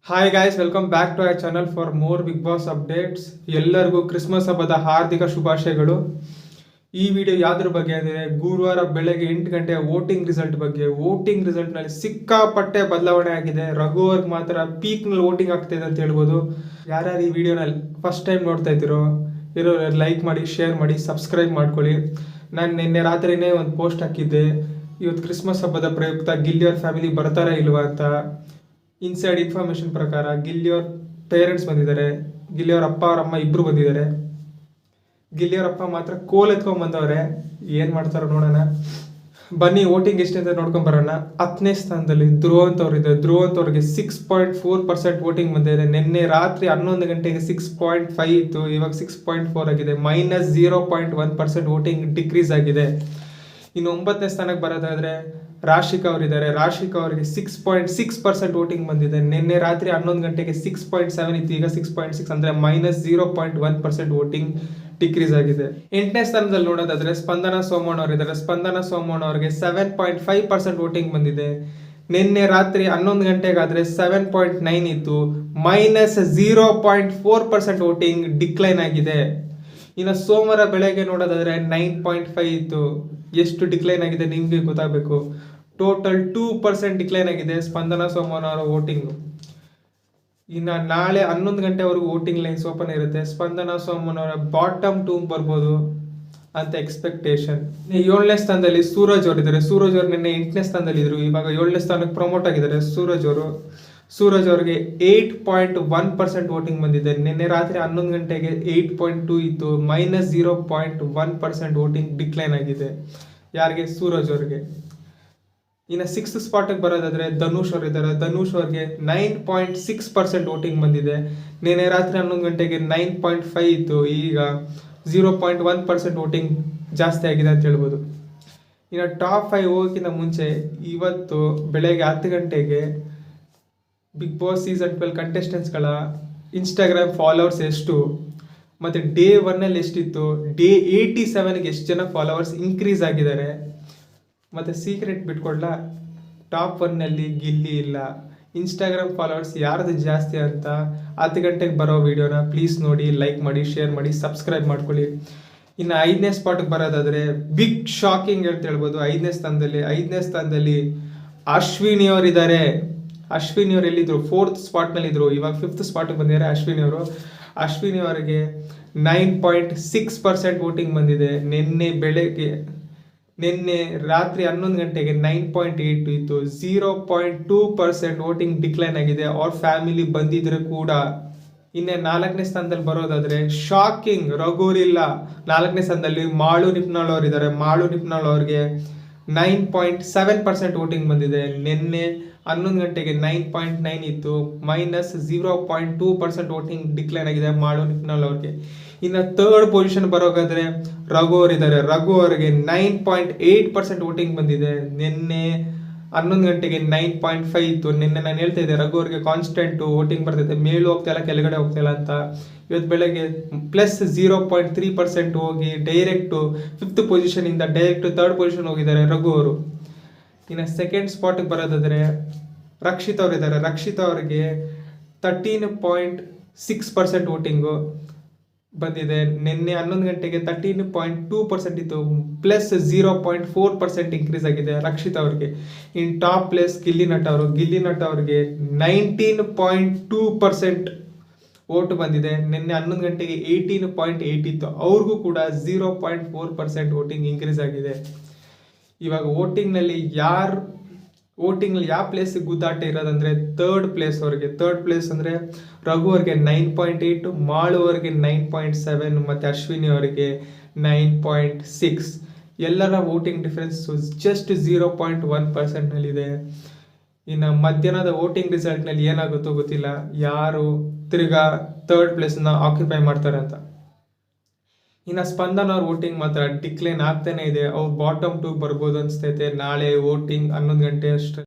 Hi guys, welcome back to our channel for more Bigg Boss updates. ಎಲ್ಲರಿಗೂ Christmas ಹಬ್ಬದ ಹಾರ್ದಿಕ ಶುಭಾಶಯಗಳು. ಈ ವಿಡಿಯೋ ಯಾವ್ದ್ರ ಬಗ್ಗೆ ಅಂದರೆ ಗುರುವಾರ ಬೆಳಗ್ಗೆ 8 ಗಂಟೆ ವೋಟಿಂಗ್ ರಿಸಲ್ಟ್ ಬಗ್ಗೆ. ವೋಟಿಂಗ್ ರಿಸಲ್ಟ್ನಲ್ಲಿ ಸಿಕ್ಕಾಪಟ್ಟೆ ಬದಲಾವಣೆ ಆಗಿದೆ. ರಘು ಅವ್ರಿಗೆ ಮಾತ್ರ ಪೀಕ್ನಲ್ಲಿ ವೋಟಿಂಗ್ ಆಗ್ತಿದೆ ಅಂತ ಹೇಳ್ಬೋದು. ಯಾರ್ಯಾರು ಈ ವಿಡಿಯೋನಲ್ಲಿ ಫಸ್ಟ್ ಟೈಮ್ ನೋಡ್ತಾ ಇದ್ದೀರೋ ಲೈಕ್ ಮಾಡಿ, ಶೇರ್ ಮಾಡಿ, ಸಬ್ಸ್ಕ್ರೈಬ್ ಮಾಡ್ಕೊಳ್ಳಿ. ನಾನು ನಿನ್ನೆ ರಾತ್ರಿನೇ ಒಂದು ಪೋಸ್ಟ್ ಹಾಕಿದ್ದೆ, ಇವತ್ತು ಕ್ರಿಸ್ಮಸ್ ಹಬ್ಬದ ಪ್ರಯುಕ್ತ ಗಿಲ್ಲಿಯವ್ರ ಫ್ಯಾಮಿಲಿ ಬರ್ತಾರಾ ಇಲ್ವಾ ಅಂತ. ಇನ್ಸೈಡ್ ಇನ್ಫಾರ್ಮೇಶನ್ ಪ್ರಕಾರ ಗಿಲ್ಲಿಯವ್ರ ಪೇರೆಂಟ್ಸ್ ಬಂದಿದ್ದಾರೆ, ಗಿಲ್ಲಿಯವ್ರ ಅಪ್ಪ ಅವ್ರ ಅಮ್ಮ ಇಬ್ರು ಬಂದಿದ್ದಾರೆ. ಗಿಲ್ಲಿಯವ್ರ ಅಪ್ಪ ಮಾತ್ರ ಕೋಲ್ ಎತ್ಕೊಂಡ್ ಬಂದವ್ರೆ, ಏನ್ ಮಾಡ್ತಾರೋ ನೋಡೋಣ. ಬನ್ನಿ ವೋಟಿಂಗ್ ಎಷ್ಟು ಅಂತ ನೋಡ್ಕೊಂಡ್ ಬರೋಣ. 10ನೇ ಸ್ಥಾನದಲ್ಲಿ ಧ್ರುವಂತವ್ರು ಇದ್ದಾರೆ. ಧ್ರುವಂತವ್ರಿಗೆ 6.4% ವೋಟಿಂಗ್ ಬಂದಿದೆ. ನಿನ್ನೆ ರಾತ್ರಿ 11 ಗಂಟೆಗೆ 6.5 ಇತ್ತು, ಇವಾಗ 6.4 ಆಗಿದೆ. -0.1% ವೋಟಿಂಗ್ ಡಿಕ್ರೀಸ್ ಆಗಿದೆ. ಇನ್ನು 9ನೇ ಸ್ಥಾನಕ್ಕೆ ಬರೋದಾದ್ರೆ ರಾಶಿಕಾ ಅವರಿದ್ದಾರೆ. ರಾಶಿಕಾ ಅವರಿಗೆ 6.6% ವೋಟಿಂಗ್ ಬಂದಿದೆ. ನಿನ್ನೆ ರಾತ್ರಿ 11 ಗಂಟೆಗೆ 6.7 ಇತ್ತು, ಈಗ 6.6 ಅಂದ್ರೆ -0.1% ವೋಟಿಂಗ್ ಡಿಕ್ರೀಸ್ ಆಗಿದೆ. 8ನೇ ಸ್ಥಾನದಲ್ಲಿ ನೋಡೋದಾದ್ರೆ ಸ್ಪಂದನ ಸೋಮಣ್ಣ ಅವರಿದ್ದಾರೆ. ಸ್ಪಂದನ ಸೋಮಣ್ಣ ಅವರಿಗೆ 7.5% ವೋಟಿಂಗ್ ಬಂದಿದೆ. ನಿನ್ನೆ ರಾತ್ರಿ 11 ಗಂಟೆಗಾದ್ರೆ 7.9 ಇತ್ತು, -0.4% ವೋಟಿಂಗ್ ಡಿಕ್ಲೈನ್ ಆಗಿದೆ. ಇನ್ನು ಸೋಮವಾರ ಬೆಳಗ್ಗೆ ನೋಡೋದಾದ್ರೆ 9.5 ಇತ್ತು. ಎಷ್ಟು ಡಿಕ್ಲೈನ್ ಆಗಿದೆ ನಿಮಗೆ ಗೊತ್ತಾಗಬೇಕು. ಟೋಟಲ್ 2% ಡಿಕ್ಲೈನ್ ಆಗಿದೆ ಸ್ಪಂದನ ಸೋಮಣ್ಣ ಅವರ ವೋಟಿಂಗ್. ಇನ್ನು ನಾಳೆ 11 ಗಂಟೆವರೆಗೂ ವೋಟಿಂಗ್ ಲೈನ್ಸ್ ಓಪನ್ ಇರುತ್ತೆ. ಸ್ಪಂದನ ಸೋಮಣ್ಣ ಅವರ ಬಾಟಮ್ 2 ಬರ್ಬೋದು ಅಂತ ಎಕ್ಸ್ಪೆಕ್ಟೇಷನ್. 7ನೇ ಸ್ಥಾನದಲ್ಲಿ ಸೂರಜ್ ಅವರಿದ್ದಾರೆ. ಸೂರಜ್ ಅವರು ನಿನ್ನೆ 8ನೇ ಸ್ಥಾನದಲ್ಲಿ ಇದ್ರು, ಇವಾಗ 7ನೇ ಸ್ಥಾನಕ್ಕೆ ಪ್ರಮೋಟ್ ಆಗಿದ್ದಾರೆ ಸೂರಜ್ ಅವರು. ಸೂರಜ್ ಅವರಿಗೆ 8.1% ವೋಟಿಂಗ್ ಬಂದಿದೆ. ನಿನ್ನೆ ರಾತ್ರಿ 11 ಗಂಟೆಗೆ 8.2 ಇತ್ತು, -0.1% ವೋಟಿಂಗ್ ಡಿಕ್ಲೈನ್ ಆಗಿದೆ. ಯಾರಿಗೆ? ಸೂರಜ್ ಅವರಿಗೆ. ಇನ್ನು 6th ಸ್ಪಾಟಿಗೆ ಬರೋದಾದ್ರೆ ಧನುಷ್ ಅವರು ಇದ್ದಾರೆ. ಧನುಷ್ ಅವರಿಗೆ 9.6% ವೋಟಿಂಗ್ ಬಂದಿದೆ. ನಿನ್ನೆ ರಾತ್ರಿ 11 ಗಂಟೆಗೆ 9.5 ಇತ್ತು, ಈಗ 0.1% ವೋಟಿಂಗ್ ಜಾಸ್ತಿ ಆಗಿದೆ ಅಂತ ಹೇಳ್ಬೋದು. ಇನ್ನು ಟಾಪ್ 5 ಹೋಗೋಕ್ಕಿಂತ ಮುಂಚೆ ಇವತ್ತು ಬೆಳಗ್ಗೆ 10 ಗಂಟೆಗೆ ಬಿಗ್ ಬಾಸ್ ಸೀಸನ್ 12 ಕಂಟೆಸ್ಟೆಂಟ್ಸ್ಗಳ ಇನ್ಸ್ಟಾಗ್ರಾಮ್ ಫಾಲೋವರ್ಸ್ ಎಷ್ಟು ಮತ್ತು ಡೇ 1ನಲ್ಲಿ ಎಷ್ಟಿತ್ತು, ಡೇ 87ಗೆ ಎಷ್ಟು ಜನ ಫಾಲೋವರ್ಸ್ ಇನ್ಕ್ರೀಸ್ ಆಗಿದ್ದಾರೆ. ಮತ್ತು ಸೀಕ್ರೆಟ್ ಬಿಟ್ಕೊಡ್ಲ, ಟಾಪ್ 1ನಲ್ಲಿ ಗಿಲ್ಲಿ ಇಲ್ಲ. ಇನ್ಸ್ಟಾಗ್ರಾಮ್ ಫಾಲೋವರ್ಸ್ ಯಾರ್ದು ಜಾಸ್ತಿ ಅಂತ 10 ಗಂಟೆಗೆ ಬರೋ ವಿಡಿಯೋನ ಪ್ಲೀಸ್ ನೋಡಿ, ಲೈಕ್ ಮಾಡಿ, ಶೇರ್ ಮಾಡಿ, ಸಬ್ಸ್ಕ್ರೈಬ್ ಮಾಡ್ಕೊಳ್ಳಿ. ಇನ್ನು 5ನೇ ಸ್ಪಾಟಿಗೆ ಬರೋದಾದರೆ ಬಿಗ್ ಶಾಕಿಂಗ್ ಅಂತ ಹೇಳ್ಬೋದು. 5ನೇ ಸ್ಥಾನದಲ್ಲಿ ಅಶ್ವಿನಿ ಅವರಿದ್ದಾರೆ. ಅಶ್ವಿನಿ ಅವರು ಎಲ್ಲಿದ್ರು? 4th ಸ್ಪಾಟ್ನಲ್ಲಿ ಇದ್ರು, ಇವಾಗ 5th ಸ್ಪಾಟಿಗೆ ಬಂದಿದ್ದಾರೆ ಅಶ್ವಿನಿ ಅವರು. ಅಶ್ವಿನಿ ಅವರಿಗೆ 9.6% ವೋಟಿಂಗ್ ಬಂದಿದೆ. ನಿನ್ನೆ ರಾತ್ರಿ 11 ಗಂಟೆಗೆ 9.8 ಇತ್ತು, 0.2% ವೋಟಿಂಗ್ ಡಿಕ್ಲೈನ್ ಆಗಿದೆ. ಅವ್ರ ಫ್ಯಾಮಿಲಿ ಬಂದಿದ್ರೆ ಕೂಡ. ಇನ್ನೇ 4ನೇ ಸ್ಥಾನದಲ್ಲಿ ಬರೋದಾದ್ರೆ ಶಾಕಿಂಗ್, ರಘುವರಿಲ್ಲ. 4ನೇ ಸ್ಥಾನದಲ್ಲಿ ಮಾಳು ನಿಪ್ನಾಳ್ ಅವರಿದ್ದಾರೆ. ಮಾಳು ನಿಪ್ನಾಳ್ ಅವ್ರಿಗೆ 9.7% ವೋಟಿಂಗ್ ಬಂದಿದೆ. ನಿನ್ನೆ 11 ಗಂಟೆಗೆ 9.9 ಇತ್ತು, -0.2% ವೋಟಿಂಗ್ ಡಿಕ್ಲೈನ್ ಆಗಿದೆ ಮಾಳು ನಿಪ್ನಾಳ್ ಅವ್ರಿಗೆ. ಇನ್ನು 3rd ಪೊಸಿಷನ್ ಬರೋಗಾದ್ರೆ ರಘು ಅವರಿದ್ದಾರೆ. ರಘು ಅವರಿಗೆ 9.8% ವೋಟಿಂಗ್ ಬಂದಿದೆ. ನಿನ್ನೆ 11 ಗಂಟೆಗೆ 9.5 ಇತ್ತು. ನಿನ್ನೆ ನಾನು ಹೇಳ್ತಾ ಇದ್ದೆ ರಘು ಅವರಿಗೆ ಕಾನ್ಸ್ಟೆಂಟ್ ವೋಟಿಂಗ್ ಬರ್ತಿದೆ, ಮೇಲೂ ಹೋಗ್ತಾ ಇಲ್ಲ ಕೆಳಗಡೆ ಹೋಗ್ತಾ ಇಲ್ಲ ಅಂತ. ಇವತ್ತು ಬೆಳಗ್ಗೆ +0.3% ಹೋಗಿ direct 5th ಪೊಸಿಷನಿಂದ direct 3rd position ಹೋಗಿದ್ದಾರೆ ರಘು ಅವರು. ಇನ್ನು 2nd ಸ್ಪಾಟಿಗೆ ಬರೋದಾದರೆ ರಕ್ಷಿತ್ ಅವರಿದ್ದಾರೆ. ರಕ್ಷಿತ್ ಅವರಿಗೆ 13.6% ವೋಟಿಂಗು ಬಂದಿದೆ. ನಿನ್ನೆ 11 ಗಂಟೆಗೆ 13.2% ಇತ್ತು, +0.4% ಇನ್ಕ್ರೀಸ್ ಆಗಿದೆ ರಕ್ಷಿತ್ ಅವ್ರಿಗೆ. ಇನ್ ಟಾಪ್ ಪ್ಲೇಸ್ ಗಿಲ್ಲಿ ನಟ ಅವರು. ಗಿಲ್ಲಿ ನಟ ಅವ್ರಿಗೆ 19.2% ವೋಟ್ ಬಂದಿದೆ. ನಿನ್ನೆ 11 ಗಂಟೆಗೆ 18.8 ಇತ್ತು, ಅವ್ರಿಗೂ ಕೂಡ 0.4% ವೋಟಿಂಗ್ ಇನ್ಕ್ರೀಸ್ ಆಗಿದೆ. ಇವಾಗ ವೋಟಿಂಗ್ನಲ್ಲಿ ಯಾವ ಪ್ಲೇಸಿಗೆ ಗುದ್ದಾಟ ಇರೋದಂದ್ರೆ 3rd ಪ್ಲೇಸ್ ಅವ್ರಿಗೆ. 3rd ಪ್ಲೇಸ್ ಅಂದರೆ ರಘು ಅವ್ರಿಗೆ 9.8, ಮಾಳು ಅವ್ರಿಗೆ 9.7 ಮತ್ತು ಅಶ್ವಿನಿ ಅವರಿಗೆ 9.6. ಎಲ್ಲರ ವೋಟಿಂಗ್ ಡಿಫ್ರೆನ್ಸ್ ಜಸ್ಟ್ 0.1%ನಲ್ಲಿದೆ. ಇನ್ನು ಮಧ್ಯಾಹ್ನದ ವೋಟಿಂಗ್ ರಿಸಲ್ಟ್ನಲ್ಲಿ ಏನಾಗುತ್ತೋ ಗೊತ್ತಿಲ್ಲ, ಯಾರು ತಿರ್ಗಾ 3rd ಪ್ಲೇಸ್ನ ಆಕ್ಯುಪೈ ಮಾಡ್ತಾರೆ ಅಂತ. ಇನ್ನು ಸ್ಪಂದನ ಅವ್ರ ವೋಟಿಂಗ್ ಮಾತ್ರ ಡಿಕ್ಲೈನ್ ಆಗ್ತಾನೆ ಇದೆ. ಅವ್ರು ಬಾಟಮ್ 2 ಬರ್ಬೋದು ಅನಿಸ್ತೈತೆ. ನಾಳೆ ವೋಟಿಂಗ್ 11 ಗಂಟೆ ಅಷ್ಟು